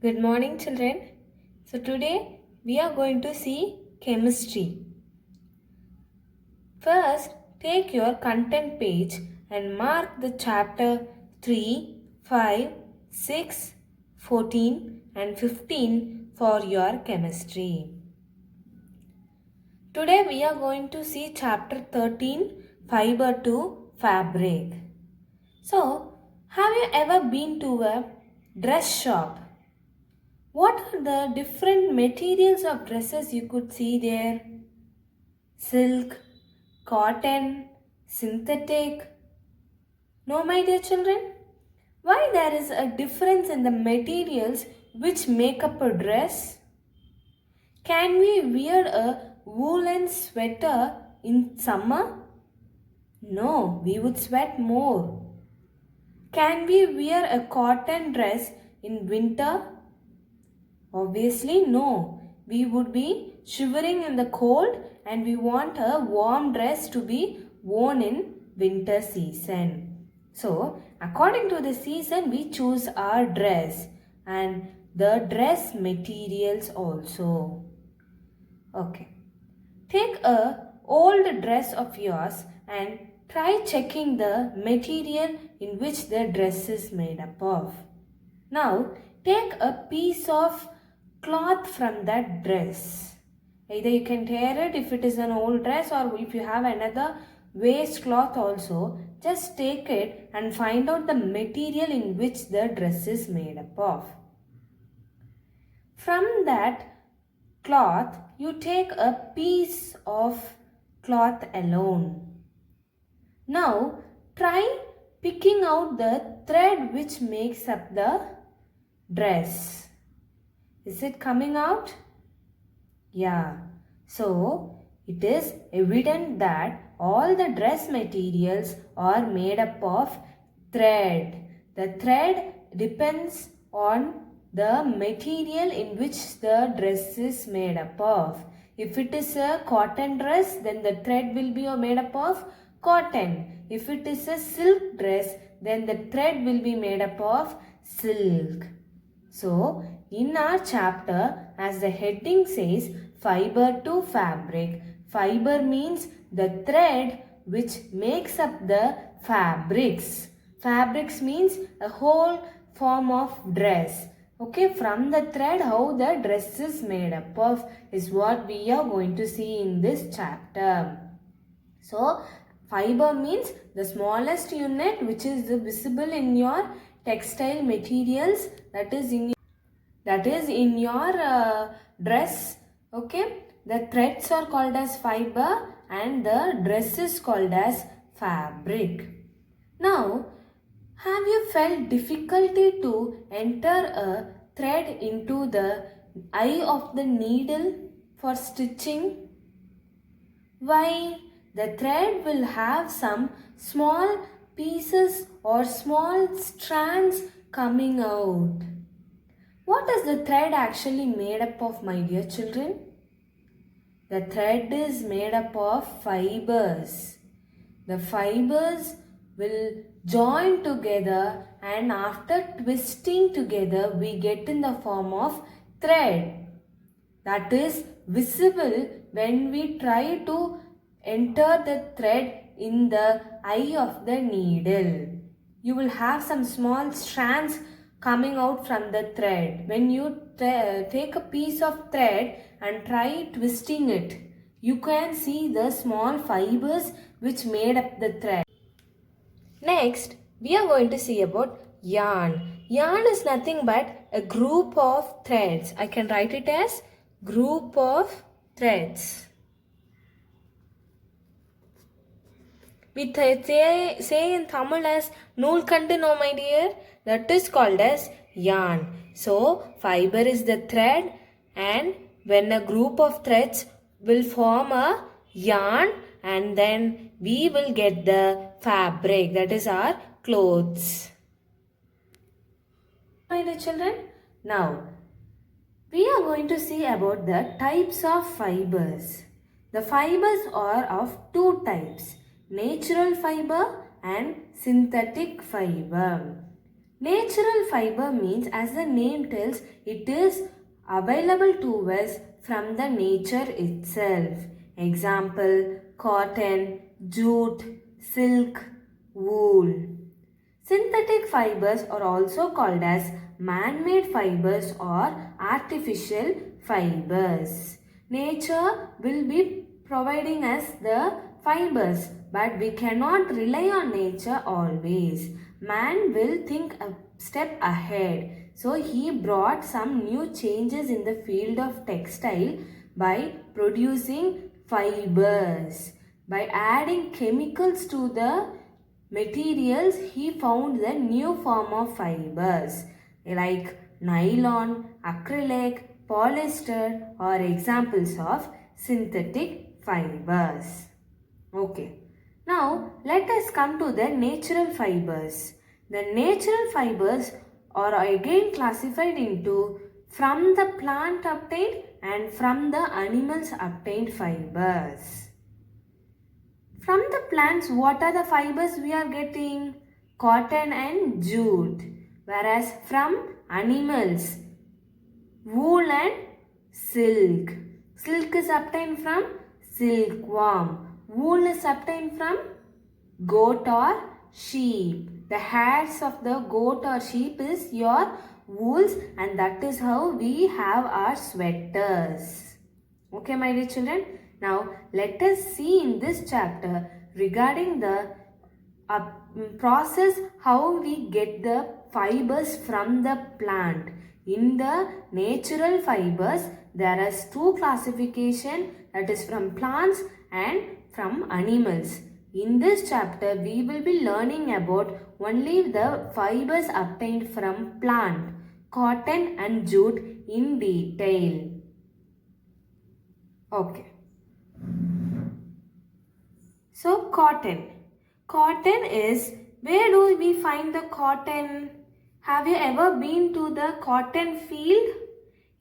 Good morning, children. So, today we are going to see chemistry. First, take your content page and mark the chapter 3, 5, 6, 14, and 15 for your chemistry. Today we are going to see chapter 13, fiber to fabric. So, have you ever been to a dress shop? What are the different materials of dresses you could see there? Silk, cotton, synthetic. No, my dear children? Why there is a difference in the materials which make up a dress? Can we wear a woolen sweater in summer? No, we would sweat more. Can we wear a cotton dress in winter? Obviously, no. We would be shivering in the cold and we want a warm dress to be worn in winter season. So, according to the season, we choose our dress and the dress materials also. Okay. Take a old dress of yours and try checking the material in which the dress is made up of. Now, take a piece of cloth from that dress. Either you can tear it if it is an old dress, or if you have another waste cloth also, just take it and find out the material in which the dress is made up of. From that cloth, you take a piece of cloth alone. Now, try picking out the thread which makes up the dress. Is it coming out? Yeah. So, it is evident that all the dress materials are made up of thread. The thread depends on the material in which the dress is made up of. If it is a cotton dress, then the thread will be made up of cotton. If it is a silk dress, then the thread will be made up of silk. So, in our chapter, as the heading says, fiber to fabric. Fiber means the thread which makes up the fabrics. Fabrics means a whole form of dress. Okay, from the thread how the dress is made up of is what we are going to see in this chapter. So, fiber means the smallest unit which is visible in your textile materials, that is in your dress. Okay, the threads are called as fiber and the dress is called as fabric. Now, have you felt difficulty to enter a thread into the eye of the needle for stitching? Why? The thread will have some small pieces or small strands coming out. What is the thread actually made up of, my dear children? The thread is made up of fibers. The fibers will join together, and after twisting together we get in the form of thread. That is visible when we try to enter the thread in the eye of the needle. You will have some small strands coming out from the thread. When you take a piece of thread and try twisting it, you can see the small fibers which made up the thread. Next, we are going to see about yarn. Yarn is nothing but a group of threads. I can write it as group of threads. We say in Tamil as Noolkandu, no my dear, that is called as yarn. So, fiber is the thread, and when a group of threads will form a yarn, and then we will get the fabric, that is our clothes. My dear children, now we are going to see about the types of fibers. The fibers are of two types, natural fiber and synthetic fiber. Natural fiber means, as the name tells, it is available to us from the nature itself. Example, cotton, jute, silk, wool. Synthetic fibers are also called as man-made fibers or artificial fibers. Nature will be providing us the fibers, but we cannot rely on nature always. Man will think a step ahead. So he brought some new changes in the field of textile by producing fibers. By adding chemicals to the materials, he found the new form of fibers like nylon, acrylic, polyester are examples of synthetic fibers. Okay. Now let us come to the natural fibers. The natural fibers are again classified into from the plant obtained and from the animals obtained fibers. From the plants, what are the fibers we are getting? Cotton and jute. Whereas from animals, wool and silk. Silk is obtained from silkworm. Wool is obtained from goat or sheep. The hairs of the goat or sheep is your wools, and that is how we have our sweaters. Okay, my dear children. Now let us see in this chapter regarding the process how we get the fibers from the plant. In the natural fibers, there is two classification, that is from plants and from animals. In this chapter, we will be learning about only the fibers obtained from plant, cotton and jute in detail. Okay. So cotton. Cotton is, where do we find the cotton? Have you ever been to the cotton field?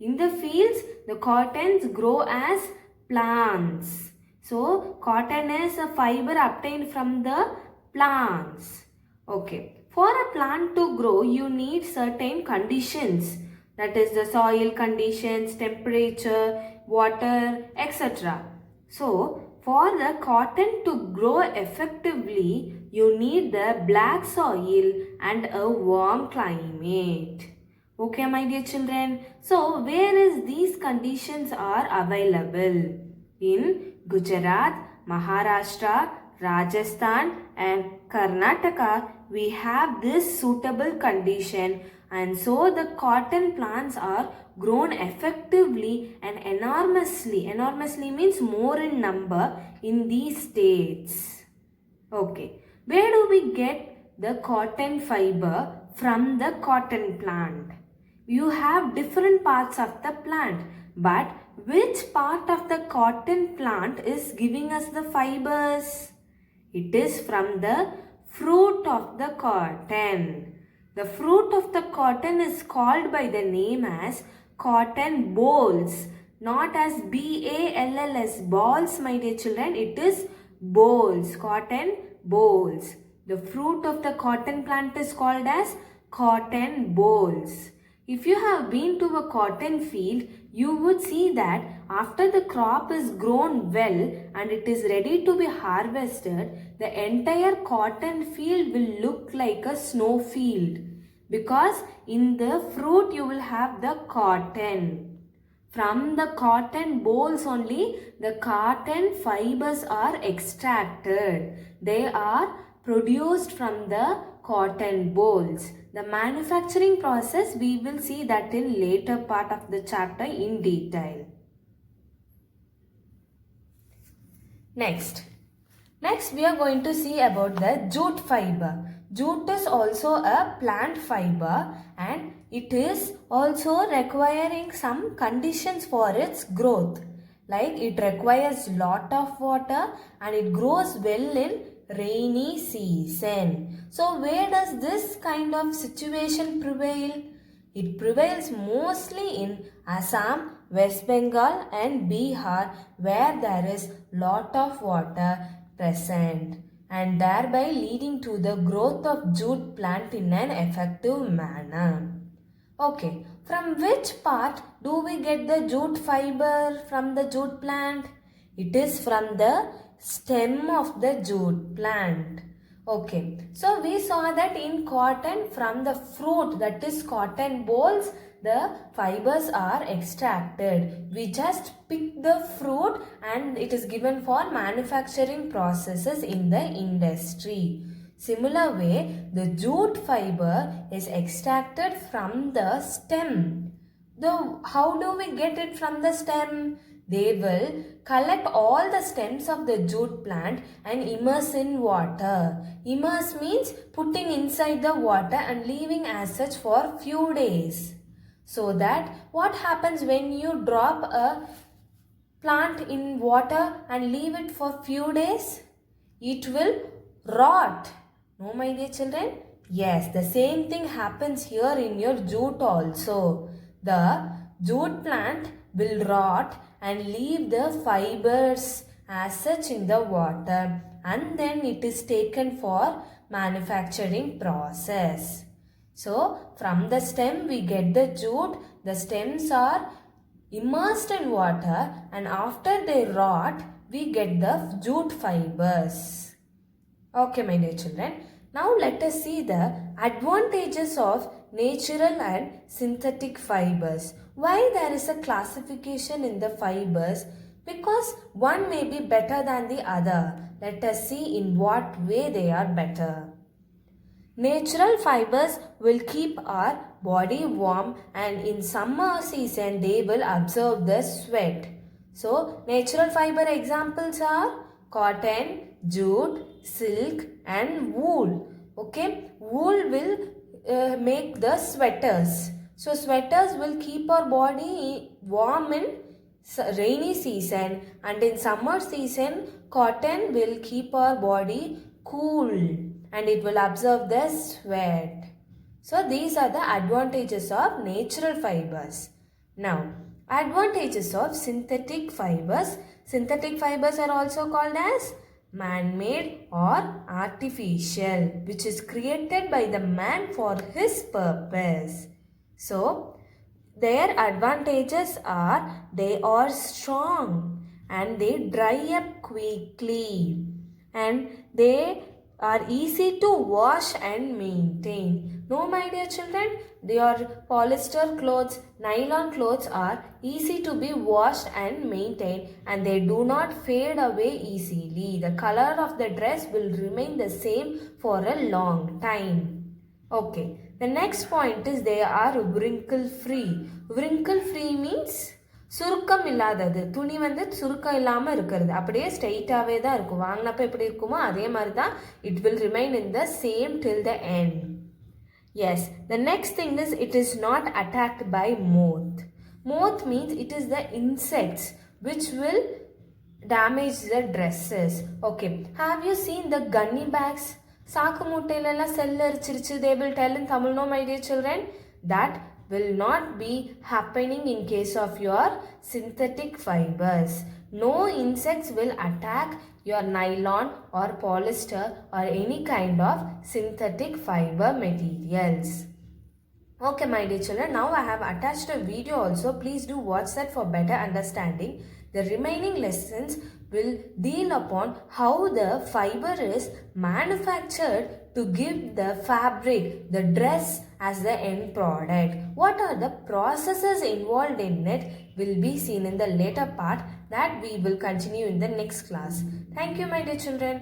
In the fields, the cottons grow as plants. So cotton is a fiber obtained from the plants. Okay. For a plant to grow, you need certain conditions. That is the soil conditions, temperature, water, etc. So, for the cotton to grow effectively, you need the black soil and a warm climate. Okay, my dear children. So, where is these conditions are available? In Gujarat, Maharashtra, Rajasthan and Karnataka, we have this suitable condition, and so the cotton plants are grown effectively and enormously. Enormously means more in number in these states. Okay. Where do we get the cotton fiber from the cotton plant? You have different parts of the plant, but which part of the cotton plant is giving us the fibers? It is from the fruit of the cotton. The fruit of the cotton is called by the name as cotton bolls, not as B-A-L-L-S, balls, my dear children. It is bolls, cotton bolls. The fruit of the cotton plant is called as cotton bolls. If you have been to a cotton field, you would see that after the crop is grown well and it is ready to be harvested, the entire cotton field will look like a snow field, because in the fruit you will have the cotton. From the cotton bolls only the cotton fibers are extracted. They are produced from the cotton bolls. The manufacturing process, we will see that in later part of the chapter in detail. Next we are going to see about the jute fiber. Jute is also a plant fiber and it is also requiring some conditions for its growth. Like it requires lot of water and it grows well in rainy season. So where does this kind of situation prevail? It prevails mostly in Assam, West Bengal and Bihar, where there is lot of water present. and thereby leading to the growth of jute plant in an effective manner. Okay, from which part do we get the jute fiber from the jute plant? It is from the stem of the jute plant. Okay, so we saw that in cotton from the fruit, that is cotton bolls, the fibers are extracted. We just pick the fruit and it is given for manufacturing processes in the industry. Similar way, the jute fiber is extracted from the stem. How do we get it from the stem? They will collect all the stems of the jute plant and immerse in water. Immerse means putting inside the water and leaving as such for few days. So that what happens when you drop a plant in water and leave it for few days? It will rot. No, my dear children? Yes, the same thing happens here in your jute also. The jute plant will rot and leave the fibers as such in the water, and then it is taken for manufacturing process. So, from the stem we get the jute. The stems are immersed in water and after they rot, we get the jute fibers. Okay, my dear children. Now let us see the advantages of natural and synthetic fibers. Why there is a classification in the fibers? Because one may be better than the other. Let us see in what way they are better. Natural fibers will keep our body warm, and in summer season they will absorb the sweat. So natural fiber examples are cotton, jute, silk and wool. Okay, wool will make the sweaters. So sweaters will keep our body warm in rainy season, and in summer season cotton will keep our body cool and it will absorb the sweat. So these are the advantages of natural fibers. Now, advantages of synthetic fibers. Synthetic fibers are also called as man-made or artificial, which is created by the man for his purpose. So, their advantages are they are strong and they dry up quickly and they are easy to wash and maintain. No, my dear children, your polyester clothes, nylon clothes are easy to be washed and maintained and they do not fade away easily. The color of the dress will remain the same for a long time. Okay, the next point is they are wrinkle free. Wrinkle free means சுருக்கம் இல்லாதது. துணி வந்து சுருக்கம் இல்லாமல் இருக்கிறது, அப்படியே ஸ்ட்ரெயிட்டாகவே தான் இருக்கும். வாங்கினப்போ எப்படி இருக்குமோ அதே மாதிரி தான் it will remain in the same till the end. Yes, the next thing is it is not attacked by moth. Moth means it is the insects which will damage the dresses. Okay, have you seen the gunny bags? சாக்கு மூட்டையிலெல்லாம் செல் அரிச்சிருச்சு, they will tell in Tamil, no my dear children? That will not be happening in case of your synthetic fibers. No insects will attack your nylon or polyester or any kind of synthetic fiber materials. Okay, my dear children, now I have attached a video also. Please do watch that for better understanding. The remaining lessons will deal upon how the fiber is manufactured to give the fabric, the dress as the end product. What are the processes involved in it will be seen in the later part that we will continue in the next class. Thank you, my dear children.